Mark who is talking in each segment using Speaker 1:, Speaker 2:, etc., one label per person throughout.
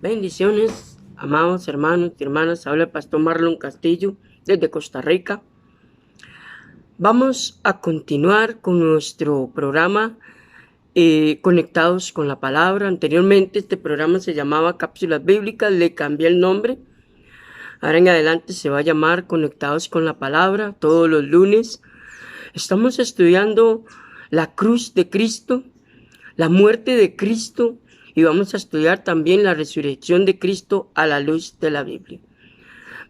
Speaker 1: Bendiciones, amados hermanos y hermanas. Habla el pastor Marlon Castillo desde Costa Rica. Vamos a continuar con nuestro programa Conectados con la Palabra. Anteriormente este programa se llamaba Cápsulas Bíblicas, le cambié el nombre. Ahora en adelante se va a llamar Conectados con la Palabra, todos los lunes. Estamos estudiando la cruz de Cristo, la muerte de Cristo, y vamos a estudiar también la resurrección de Cristo a la luz de la Biblia.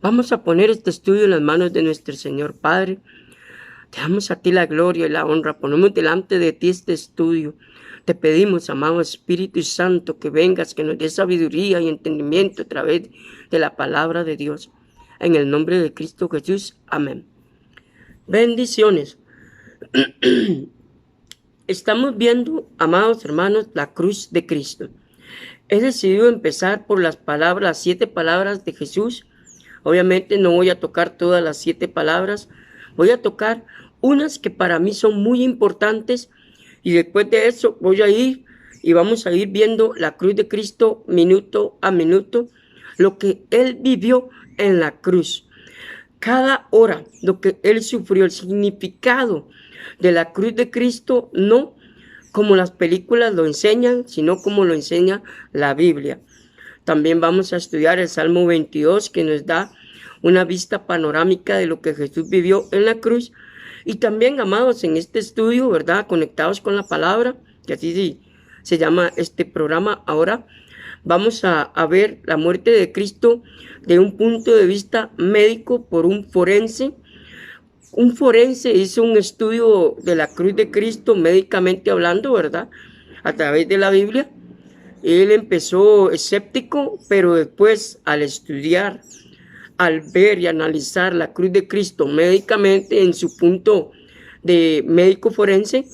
Speaker 1: Vamos a poner este estudio en las manos de nuestro Señor Padre. Te damos a ti la gloria y la honra. Ponemos delante de ti este estudio. Te pedimos, amado Espíritu Santo, que vengas, que nos des sabiduría y entendimiento a través de la palabra de Dios. En el nombre de Cristo Jesús. Amén. Bendiciones. Estamos viendo, amados hermanos, la cruz de Cristo. He decidido empezar por las 7 palabras de Jesús. Obviamente no voy a tocar todas las 7 palabras. Voy a tocar unas que para mí son muy importantes. Y después de eso voy a ir y vamos a ir viendo la cruz de Cristo minuto a minuto. Lo que Él vivió en la cruz. Cada hora, lo que Él sufrió, el significado de la cruz de Cristo, no como las películas lo enseñan, sino como lo enseña la Biblia. También vamos a estudiar el Salmo 22, que nos da una vista panorámica de lo que Jesús vivió en la cruz. Y también, amados, en este estudio, ¿verdad?, conectados con la palabra, que así se llama este programa ahora, vamos a ver la muerte de Cristo de un punto de vista médico por un forense. Un forense hizo un estudio de la cruz de Cristo médicamente hablando, ¿verdad?, a través de la Biblia. Él empezó escéptico, pero después al estudiar, al ver y analizar la cruz de Cristo médicamente en su punto de médico forense,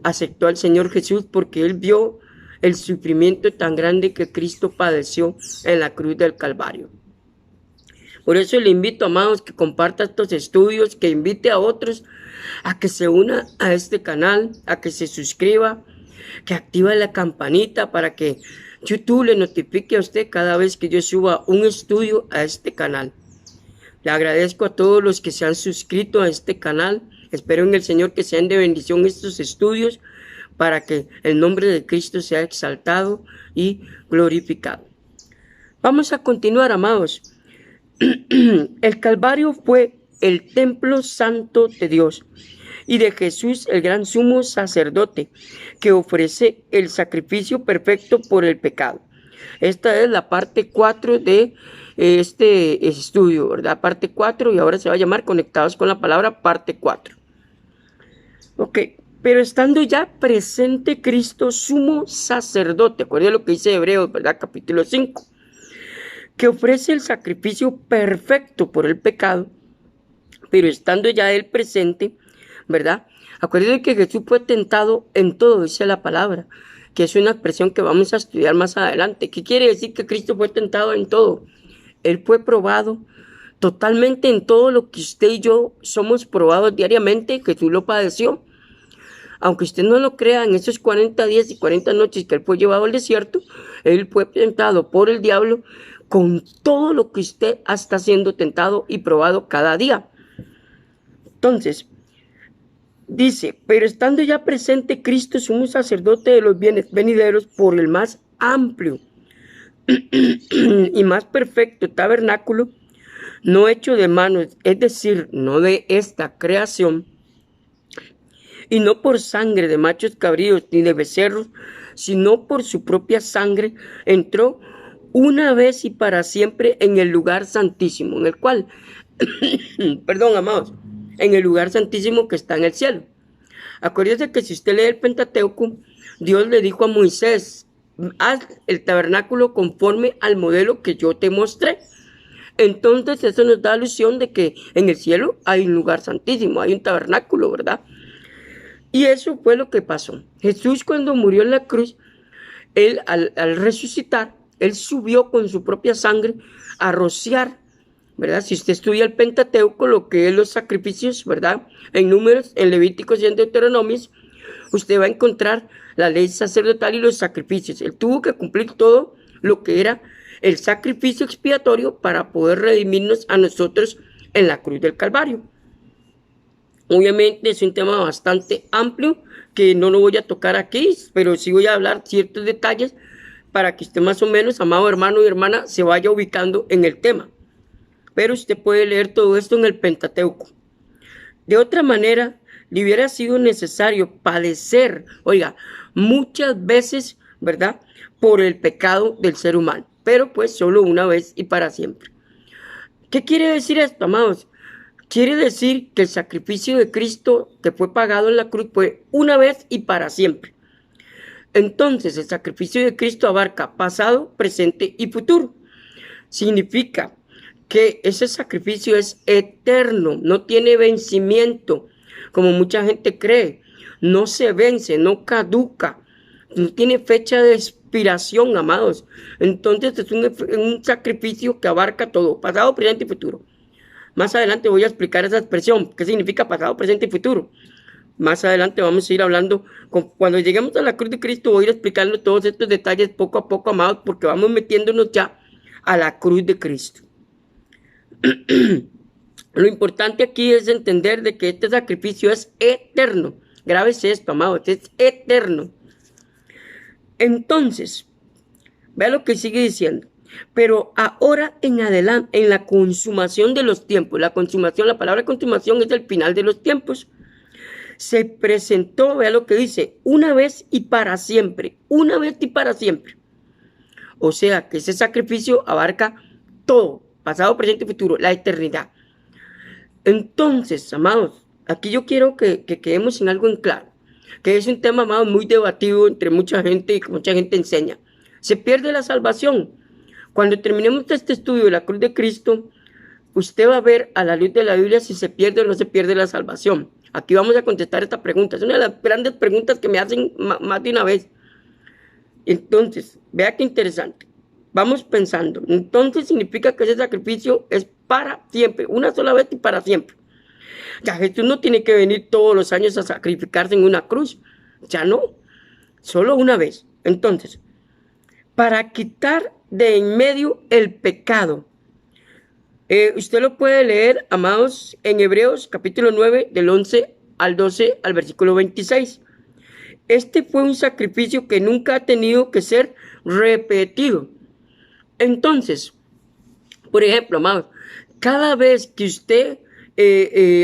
Speaker 1: aceptó al Señor Jesús porque él vio el sufrimiento tan grande que Cristo padeció en la cruz del Calvario. Por eso le invito, amados, que comparta estos estudios, que invite a otros a que se una a este canal, a que se suscriba, que active la campanita para que YouTube le notifique a usted cada vez que yo suba un estudio a este canal. Le agradezco a todos los que se han suscrito a este canal. Espero en el Señor que sean de bendición estos estudios para que el nombre de Cristo sea exaltado y glorificado. Vamos a continuar, amados. El Calvario fue el templo santo de Dios y de Jesús, el gran sumo sacerdote, que ofrece el sacrificio perfecto por el pecado. Esta es la parte 4 de este estudio, ¿verdad? Parte 4, y ahora se va a llamar Conectados con la Palabra, parte 4. Ok, pero estando ya presente Cristo, sumo sacerdote, acuérdense lo que dice Hebreos, ¿verdad? Capítulo 5, que ofrece el sacrificio perfecto por el pecado, pero estando ya Él presente, ¿verdad? Acuérdense que Jesús fue tentado en todo, dice la palabra, que es una expresión que vamos a estudiar más adelante. ¿Qué quiere decir que Cristo fue tentado en todo? Él fue probado totalmente en todo lo que usted y yo somos probados diariamente. Jesús lo padeció. Aunque usted no lo crea, en esos 40 días y 40 noches que Él fue llevado al desierto, Él fue tentado por el diablo con todo lo que usted está siendo tentado y probado cada día. Entonces, dice, pero estando ya presente Cristo, sumo sacerdote de los bienes venideros, por el más amplio y más perfecto tabernáculo, no hecho de manos, es decir, no de esta creación, y no por sangre de machos cabríos ni de becerros, sino por su propia sangre, entró una vez y para siempre en el lugar santísimo, en el cual, perdón, amados, en el lugar santísimo que está en el cielo. Acuérdense que si usted lee el Pentateuco, Dios le dijo a Moisés, haz el tabernáculo conforme al modelo que yo te mostré. Entonces eso nos da alusión de que en el cielo hay un lugar santísimo, hay un tabernáculo, ¿verdad? Y eso fue lo que pasó. Jesús, cuando murió en la cruz, Él al resucitar, Él subió con su propia sangre a rociar, ¿verdad? Si usted estudia el Pentateuco, lo que es los sacrificios, ¿verdad? En Números, en Levíticos y en Deuteronomios, usted va a encontrar la ley sacerdotal y los sacrificios. Él tuvo que cumplir todo lo que era el sacrificio expiatorio para poder redimirnos a nosotros en la cruz del Calvario. Obviamente es un tema bastante amplio que no lo voy a tocar aquí, pero sí voy a hablar ciertos detalles para que usted más o menos, amado hermano y hermana, se vaya ubicando en el tema. Pero usted puede leer todo esto en el Pentateuco. De otra manera, le hubiera sido necesario padecer, oiga, muchas veces, ¿verdad?, por el pecado del ser humano, pero pues solo una vez y para siempre. ¿Qué quiere decir esto, amados? Quiere decir que el sacrificio de Cristo que fue pagado en la cruz fue una vez y para siempre. Entonces, el sacrificio de Cristo abarca pasado, presente y futuro. Significa que ese sacrificio es eterno, no tiene vencimiento, como mucha gente cree. No se vence, no caduca, no tiene fecha de expiración, amados. Entonces, es un sacrificio que abarca todo, pasado, presente y futuro. Más adelante voy a explicar esa expresión, qué significa pasado, presente y futuro. Más adelante vamos a ir hablando, cuando lleguemos a la cruz de Cristo voy a ir explicando todos estos detalles poco a poco, amados, porque vamos metiéndonos ya a la cruz de Cristo. Lo importante aquí es entender de que este sacrificio es eterno. Grábese esto, amados, es eterno. Entonces, vea lo que sigue diciendo. Pero ahora en adelante, en la consumación de los tiempos, la palabra consumación es el final de los tiempos, se presentó, vea lo que dice, una vez y para siempre, una vez y para siempre. O sea, que ese sacrificio abarca todo, pasado, presente y futuro, la eternidad. Entonces, amados, aquí yo quiero que quedemos en algo en claro, que es un tema, amados, muy debatido entre mucha gente y que mucha gente enseña. Se pierde la salvación. Cuando terminemos este estudio de la cruz de Cristo, usted va a ver a la luz de la Biblia si se pierde o no se pierde la salvación. Aquí vamos a contestar esta pregunta. Es una de las grandes preguntas que me hacen más de una vez. Entonces, vea qué interesante. Vamos pensando. Entonces significa que ese sacrificio es para siempre, una sola vez y para siempre. Ya Jesús no tiene que venir todos los años a sacrificarse en una cruz. Ya no, solo una vez. Entonces, para quitar de en medio el pecado. Usted lo puede leer, amados, en Hebreos capítulo 9, del 11 al 12 al versículo 26. Este fue un sacrificio que nunca ha tenido que ser repetido. Entonces, por ejemplo, amados, cada vez que usted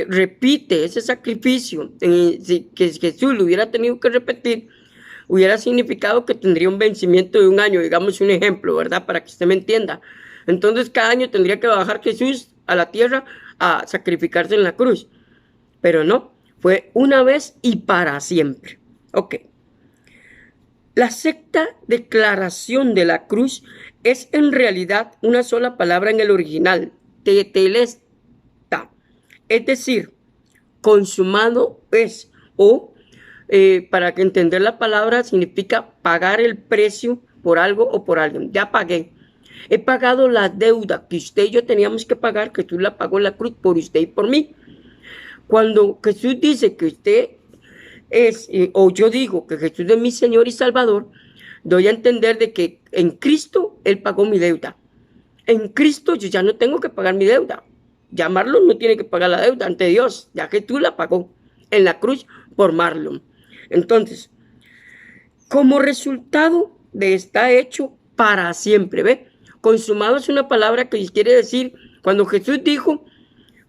Speaker 1: repite ese sacrificio, que Jesús lo hubiera tenido que repetir, hubiera significado que tendría un vencimiento de un año, digamos un ejemplo, ¿verdad? Para que usted me entienda. Entonces cada año tendría que bajar Jesús a la tierra a sacrificarse en la cruz. Pero no, fue una vez y para siempre. Ok. La secta declaración de la cruz es en realidad una sola palabra en el original, tetelesta. Es decir, consumado es, o para que entender la palabra significa pagar el precio por algo o por alguien. Ya pagué. He pagado la deuda que usted y yo teníamos que pagar, que Jesús la pagó en la cruz por usted y por mí. Cuando Jesús dice que usted es, o yo digo que Jesús es mi Señor y Salvador, doy a entender de que en Cristo Él pagó mi deuda. En Cristo yo ya no tengo que pagar mi deuda. Ya Marlon no tiene que pagar la deuda ante Dios, ya que Jesús la pagó en la cruz por Marlon. Entonces, como resultado de está hecho para siempre, ¿ve? Consumado es una palabra que quiere decir, cuando Jesús dijo,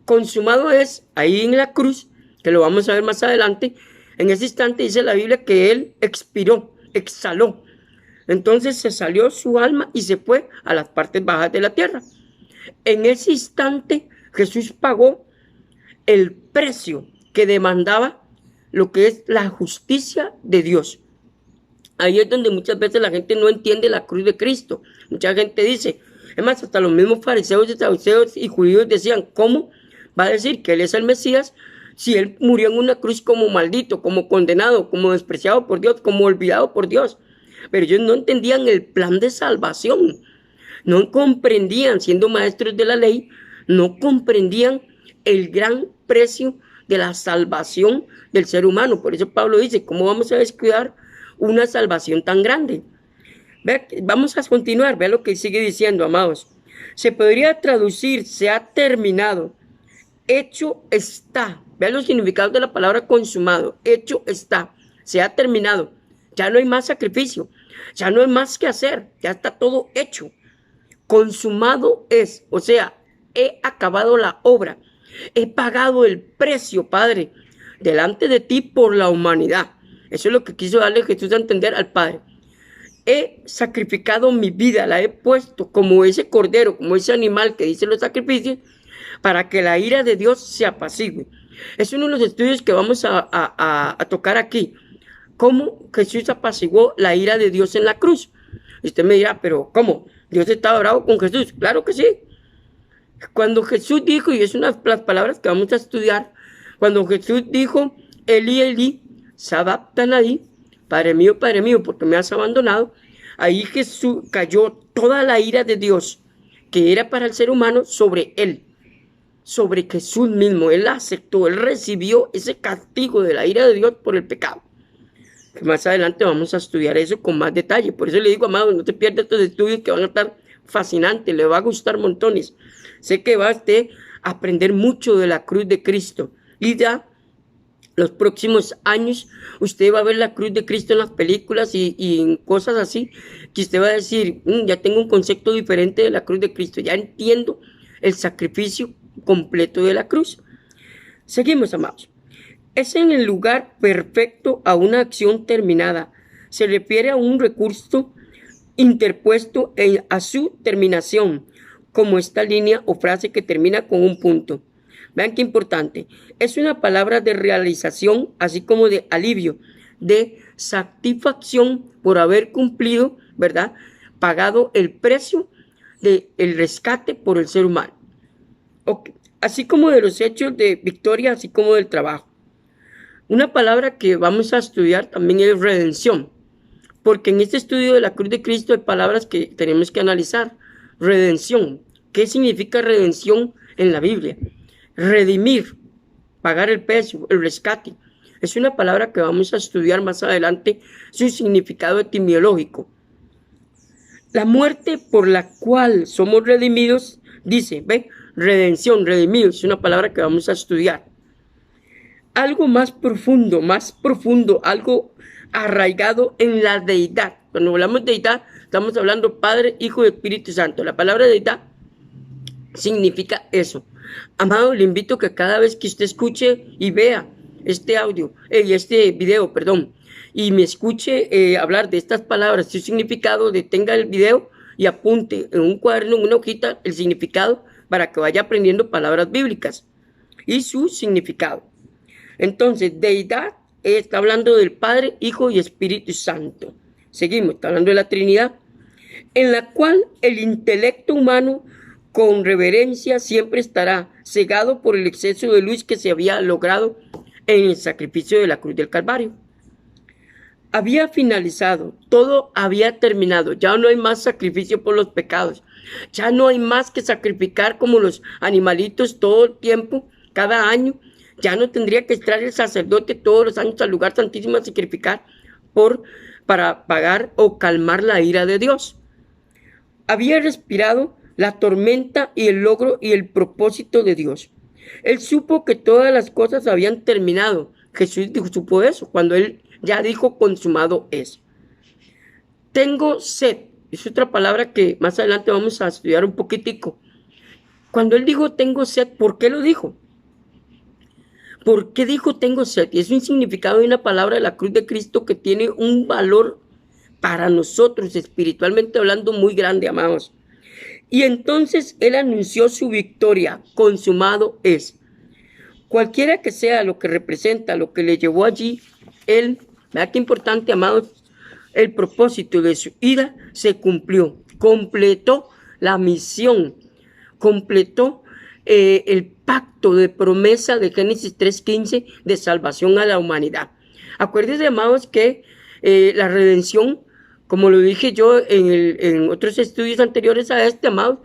Speaker 1: consumado es, ahí en la cruz, que lo vamos a ver más adelante, en ese instante dice la Biblia que Él expiró, exhaló. Entonces se salió su alma y se fue a las partes bajas de la tierra. En ese instante Jesús pagó el precio que demandaba lo que es la justicia de Dios. Ahí es donde muchas veces la gente no entiende la cruz de Cristo. Mucha gente dice, es más, hasta los mismos fariseos y saduceos y judíos decían, ¿cómo va a decir que Él es el Mesías si Él murió en una cruz como maldito, como condenado, como despreciado por Dios, como olvidado por Dios? Pero ellos no entendían el plan de salvación. No comprendían, siendo maestros de la ley, no comprendían el gran precio de la salvación del ser humano. Por eso Pablo dice, ¿cómo vamos a descuidar una salvación tan grande? Vamos a continuar, vea lo que sigue diciendo, amados. Se podría traducir, se ha terminado, hecho está. Vean los significados de la palabra consumado. Hecho está, se ha terminado. Ya no hay más sacrificio, ya no hay más que hacer, ya está todo hecho. Consumado es, o sea, he acabado la obra, he pagado el precio, Padre, delante de ti por la humanidad. Eso es lo que quiso darle Jesús a entender al Padre. He sacrificado mi vida, la he puesto como ese cordero, como ese animal que dice los sacrificios, para que la ira de Dios se apacigüe. Es uno de los estudios que vamos a tocar aquí. Cómo Jesús apaciguó la ira de Dios en la cruz. Y usted me dirá, pero ¿cómo? ¿Dios estaba bravo con Jesús? Claro que sí. Cuando Jesús dijo, y es una de las palabras que vamos a estudiar, cuando Jesús dijo, Elí, Elí, sabactani, Padre mío, porque me has abandonado, ahí Jesús cayó toda la ira de Dios que era para el ser humano sobre él, sobre Jesús mismo. Él aceptó, él recibió ese castigo de la ira de Dios por el pecado. Que más adelante vamos a estudiar eso con más detalle. Por eso le digo, amado, no te pierdas estos estudios que van a estar fascinantes, le va a gustar montones. Sé que va a aprender mucho de la cruz de Cristo. Y ya los próximos años usted va a ver la cruz de Cristo en las películas y en cosas así, que usted va a decir, ya tengo un concepto diferente de la cruz de Cristo, ya entiendo el sacrificio completo de la cruz. Seguimos, amados. Es en el lugar perfecto a una acción terminada. Se refiere a un recurso interpuesto a su terminación, como esta línea o frase que termina con un punto. Vean qué importante. Es una palabra de realización, así como de alivio, de satisfacción por haber cumplido, ¿verdad? Pagado el precio del rescate por el ser humano. Okay. Así como de los hechos de victoria, así como del trabajo. Una palabra que vamos a estudiar también es redención, porque en este estudio de la cruz de Cristo hay palabras que tenemos que analizar. Redención. ¿Qué significa redención en la Biblia? Redimir, pagar el precio, el rescate. Es una palabra que vamos a estudiar más adelante su significado etimológico. La muerte por la cual somos redimidos, dice, ¿ve? Redención, redimidos, es una palabra que vamos a estudiar. Algo más profundo, algo arraigado en la deidad. Cuando hablamos de deidad, estamos hablando Padre, Hijo y Espíritu Santo. La palabra deidad significa eso. Amado, le invito a que cada vez que usted escuche y vea este video, y me escuche hablar de estas palabras, su significado, detenga el video y apunte en un cuaderno, en una hojita, el significado para que vaya aprendiendo palabras bíblicas y su significado. Entonces, deidad está hablando del Padre, Hijo y Espíritu Santo. Seguimos, está hablando de la Trinidad, en la cual el intelecto humano con reverencia siempre estará cegado por el exceso de luz que se había logrado en el sacrificio de la cruz del Calvario. Había finalizado, todo había terminado, ya no hay más sacrificio por los pecados, ya no hay más que sacrificar como los animalitos todo el tiempo, cada año. Ya no tendría que entrar el sacerdote todos los años al lugar santísimo a sacrificar para pagar o calmar la ira de Dios. Había respirado la tormenta y el logro y el propósito de Dios. Él supo que todas las cosas habían terminado. Jesús supo eso cuando él ya dijo consumado es. Tengo sed. Es otra palabra que más adelante vamos a estudiar un poquitico. Cuando él dijo tengo sed, ¿por qué lo dijo? ¿Por qué dijo tengo sed? Y es un significado de una palabra de la cruz de Cristo que tiene un valor para nosotros, espiritualmente hablando, muy grande, amados. Y entonces él anunció su victoria, consumado es. Cualquiera que sea lo que representa, lo que le llevó allí, él, ¿verdad qué importante, amados? El propósito de su ira se cumplió, completó la misión, completó el pacto de promesa de Génesis 3:15 de salvación a la humanidad. Acuérdense, amados, que la redención, como lo dije yo en otros estudios anteriores a este, amados,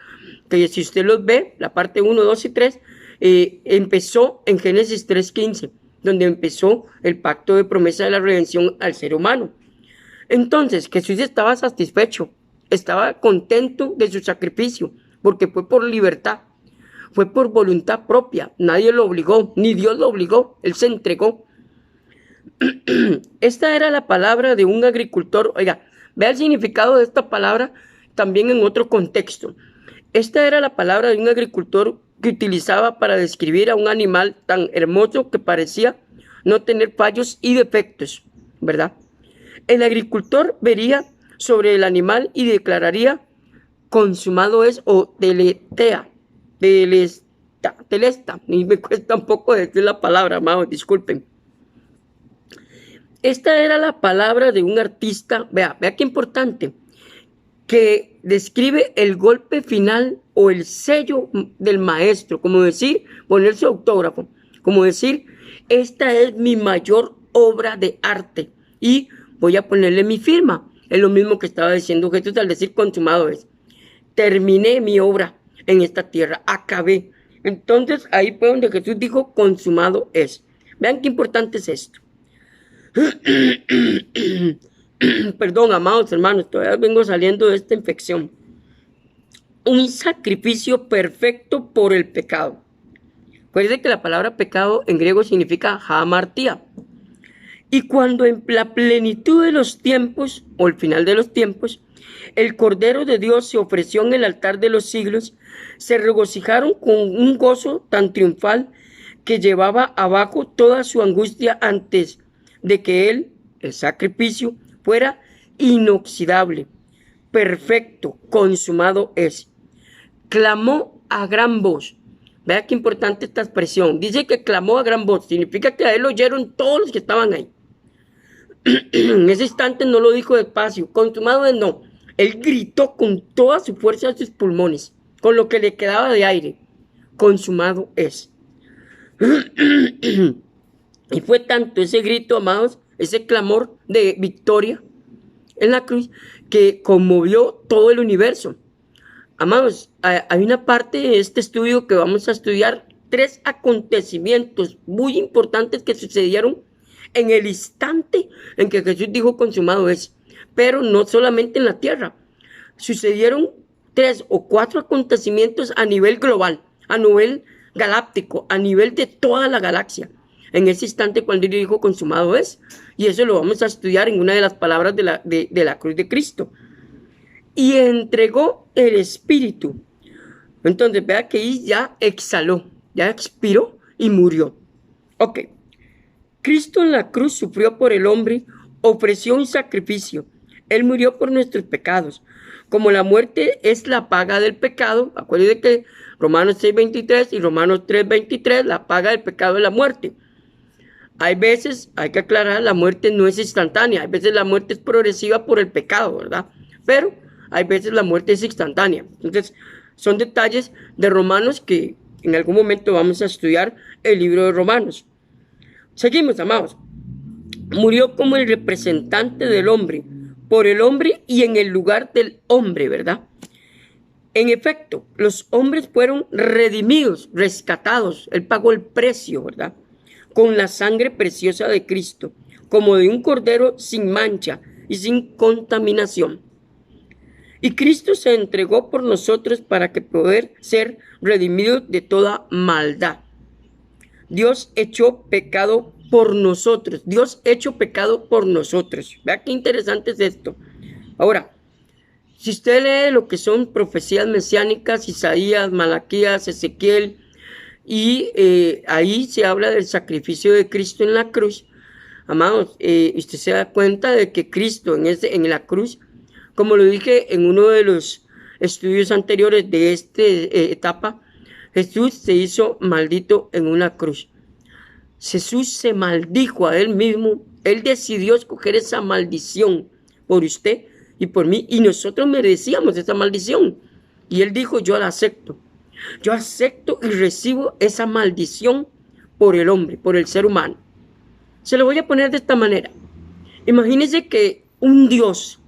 Speaker 1: que si usted los ve, la parte 1, 2 y 3, empezó en Génesis 3:15, donde empezó el pacto de promesa de la redención al ser humano. Entonces Jesús estaba satisfecho, estaba contento de su sacrificio, porque fue por libertad, fue por voluntad propia, nadie lo obligó, ni Dios lo obligó, él se entregó. Esta era la palabra de un agricultor. Oiga, vea el significado de esta palabra también en otro contexto. Esta era la palabra de un agricultor que utilizaba para describir a un animal tan hermoso que parecía no tener fallos y defectos, ¿verdad? El agricultor vería sobre el animal y declararía: consumado es, o teletea, telesta. Y me cuesta un poco decir la palabra, amados, disculpen. Esta era la palabra de un artista, vea qué importante, que describe el golpe final o el sello del maestro, como decir, poner su autógrafo, como decir, esta es mi mayor obra de arte y voy a ponerle mi firma. Es lo mismo que estaba diciendo Jesús al decir consumado es. Terminé mi obra en esta tierra, acabé. Entonces ahí fue donde Jesús dijo consumado es. Vean qué importante es esto. Perdón, amados hermanos, todavía vengo saliendo de esta infección. Un sacrificio perfecto por el pecado. Recuerden que la palabra pecado en griego significa hamartía. Y cuando en la plenitud de los tiempos, o el final de los tiempos, el Cordero de Dios se ofreció en el altar de los siglos, se regocijaron con un gozo tan triunfal que llevaba abajo toda su angustia antes de que él, el sacrificio, fuera inoxidable, perfecto, consumado es. Clamó a gran voz. Vea qué importante esta expresión. Dice que clamó a gran voz. Significa que a él lo oyeron todos los que estaban ahí. En ese instante no lo dijo despacio. Consumado es no. Él gritó con toda su fuerza a sus pulmones, con lo que le quedaba de aire. Consumado es. Y fue tanto ese grito, amados, ese clamor de victoria en la cruz, que conmovió todo el universo. Amados, hay una parte de este estudio que vamos a estudiar 3 acontecimientos muy importantes que sucedieron en el instante en que Jesús dijo consumado es. Pero no solamente en la tierra. Sucedieron 3 o 4 acontecimientos a nivel global, a nivel galáctico, a nivel de toda la galaxia. En ese instante cuando él dijo consumado es. Y eso lo vamos a estudiar en una de las palabras de la cruz de Cristo. Y entregó el Espíritu. Entonces vea que ahí ya exhaló, ya expiró y murió. Ok. Cristo en la cruz sufrió por el hombre, ofreció un sacrificio. Él murió por nuestros pecados. Como la muerte es la paga del pecado, acuérdense que Romanos 6:23 y Romanos 3:23, la paga del pecado es la muerte. Hay veces, hay que aclarar, la muerte no es instantánea. Hay veces la muerte es progresiva por el pecado, ¿verdad? Pero hay veces la muerte es instantánea. Entonces, son detalles de Romanos que en algún momento vamos a estudiar el libro de Romanos. Seguimos, amados. Murió como el representante del hombre, por el hombre y en el lugar del hombre, ¿verdad? En efecto, los hombres fueron redimidos, rescatados. Él pagó el precio, ¿verdad? Con la sangre preciosa de Cristo, como de un cordero sin mancha y sin contaminación. Y Cristo se entregó por nosotros para que poder ser redimidos de toda maldad. Dios echó pecado por nosotros. Dios hecho pecado por nosotros. Vea qué interesante es esto. Ahora, si usted lee lo que son profecías mesiánicas, Isaías, Malaquías, Ezequiel, y ahí se habla del sacrificio de Cristo en la cruz. Amados, usted se da cuenta de que Cristo en la cruz, como lo dije en uno de los estudios anteriores de esta etapa, Jesús se hizo maldito en una cruz. Jesús se maldijo a él mismo. Él decidió escoger esa maldición por usted y por mí. Y nosotros merecíamos esa maldición. Y él dijo, yo la acepto. Yo acepto y recibo esa maldición por el hombre, por el ser humano. Se lo voy a poner de esta manera. Imagínense que un Dios,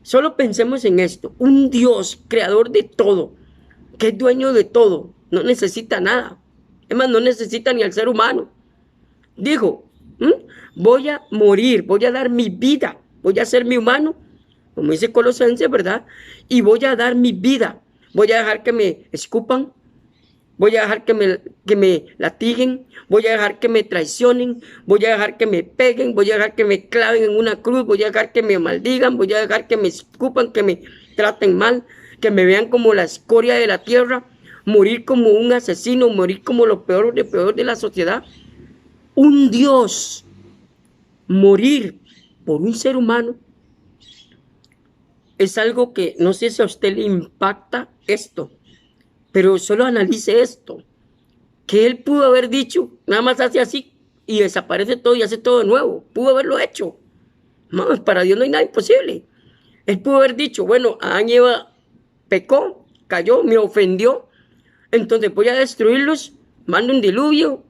Speaker 1: solo pensemos en esto, un Dios creador de todo, que es dueño de todo, no necesita nada. Es más, no necesita ni al ser humano. Dijo, voy a morir, voy a dar mi vida voy a ser mi humano, como dice Colosenses, ¿verdad? Y voy a dar mi vida, voy a dejar que me escupan, voy a dejar que me latiguen, voy a dejar que me traicionen, voy a dejar que me peguen, voy a dejar que me claven en una cruz, voy a dejar que me maldigan, voy a dejar que me escupan, que me traten mal, que me vean como la escoria de la tierra, morir como un asesino, morir como lo peor de la sociedad. Un Dios, morir por un ser humano, es algo que no sé si a usted le impacta esto, pero solo analice esto, que él pudo haber dicho, nada más hace así y desaparece todo y hace todo de nuevo, pudo haberlo hecho. No, para Dios no hay nada imposible. Él pudo haber dicho, bueno, Adán y Eva pecó, cayó, me ofendió, entonces voy a destruirlos, mando un diluvio,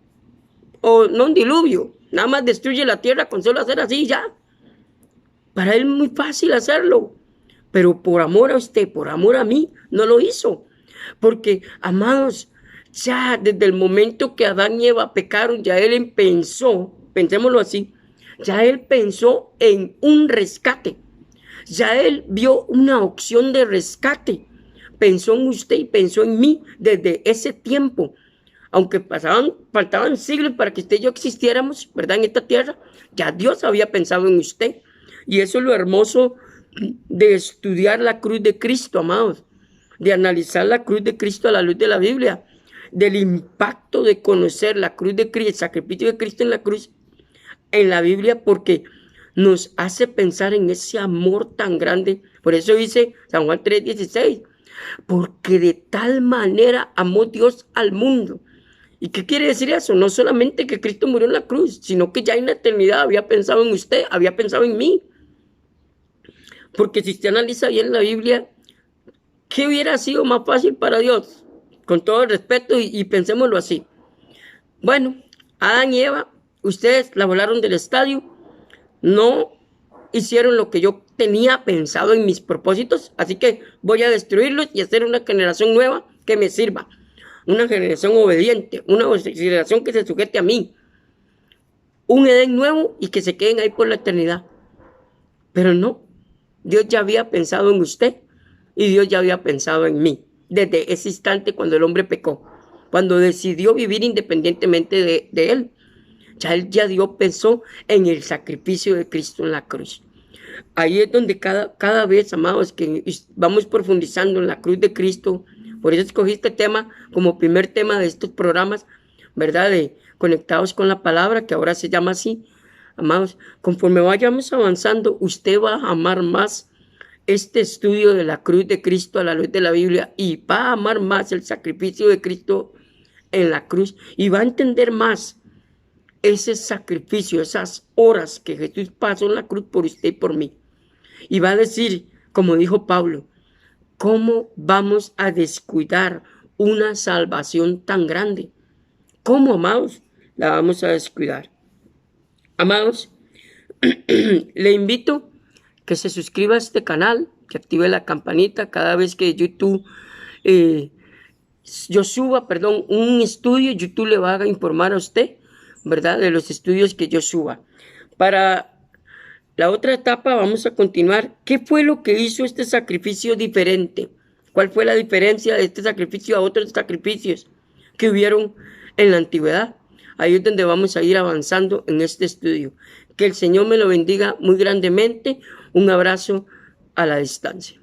Speaker 1: o no un diluvio, nada más destruye la tierra con solo hacer así ya. Para él es muy fácil hacerlo, pero por amor a usted, por amor a mí, no lo hizo. Porque, amados, ya desde el momento que Adán y Eva pecaron, ya él pensó, pensémoslo así, ya él pensó en un rescate. Ya él vio una opción de rescate. Pensó en usted y pensó en mí desde ese tiempo. Aunque faltaban siglos para que usted y yo existiéramos, ¿verdad? En esta tierra, ya Dios había pensado en usted. Y eso es lo hermoso de estudiar la cruz de Cristo, amados. De analizar la cruz de Cristo a la luz de la Biblia. Del impacto de conocer la cruz de Cristo, el sacrificio de Cristo en la cruz, en la Biblia, porque nos hace pensar en ese amor tan grande. Por eso dice San Juan 3:16, porque de tal manera amó Dios al mundo. ¿Y qué quiere decir eso? No solamente que Cristo murió en la cruz, sino que ya en la eternidad había pensado en usted, había pensado en mí. Porque si usted analiza bien la Biblia, ¿qué hubiera sido más fácil para Dios? Con todo el respeto y pensémoslo así. Bueno, Adán y Eva, ustedes la volaron del estadio, no hicieron lo que yo tenía pensado en mis propósitos, así que voy a destruirlos y hacer una generación nueva que me sirva. Una generación obediente, una generación que se sujete a mí. Un Edén nuevo y que se queden ahí por la eternidad. Pero no, Dios ya había pensado en usted y Dios ya había pensado en mí. Desde ese instante cuando el hombre pecó, cuando decidió vivir independientemente de él. Ya Dios pensó en el sacrificio de Cristo en la cruz. Ahí es donde cada vez, amados, que vamos profundizando en la cruz de Cristo. Por eso escogí este tema como primer tema de estos programas, ¿verdad? De Conectados con la Palabra, que ahora se llama así. Amados, conforme vayamos avanzando, usted va a amar más este estudio de la cruz de Cristo a la luz de la Biblia y va a amar más el sacrificio de Cristo en la cruz y va a entender más ese sacrificio, esas horas que Jesús pasó en la cruz por usted y por mí. Y va a decir, como dijo Pablo, ¿cómo vamos a descuidar una salvación tan grande? ¿Cómo, amados, la vamos a descuidar? Amados, le invito que se suscriba a este canal, que active la campanita cada vez que yo suba, un estudio, YouTube le va a informar a usted, ¿verdad? De los estudios que yo suba. Para la otra etapa vamos a continuar. ¿Qué fue lo que hizo este sacrificio diferente? ¿Cuál fue la diferencia de este sacrificio a otros sacrificios que hubieron en la antigüedad? Ahí es donde vamos a ir avanzando en este estudio. Que el Señor me lo bendiga muy grandemente. Un abrazo a la distancia.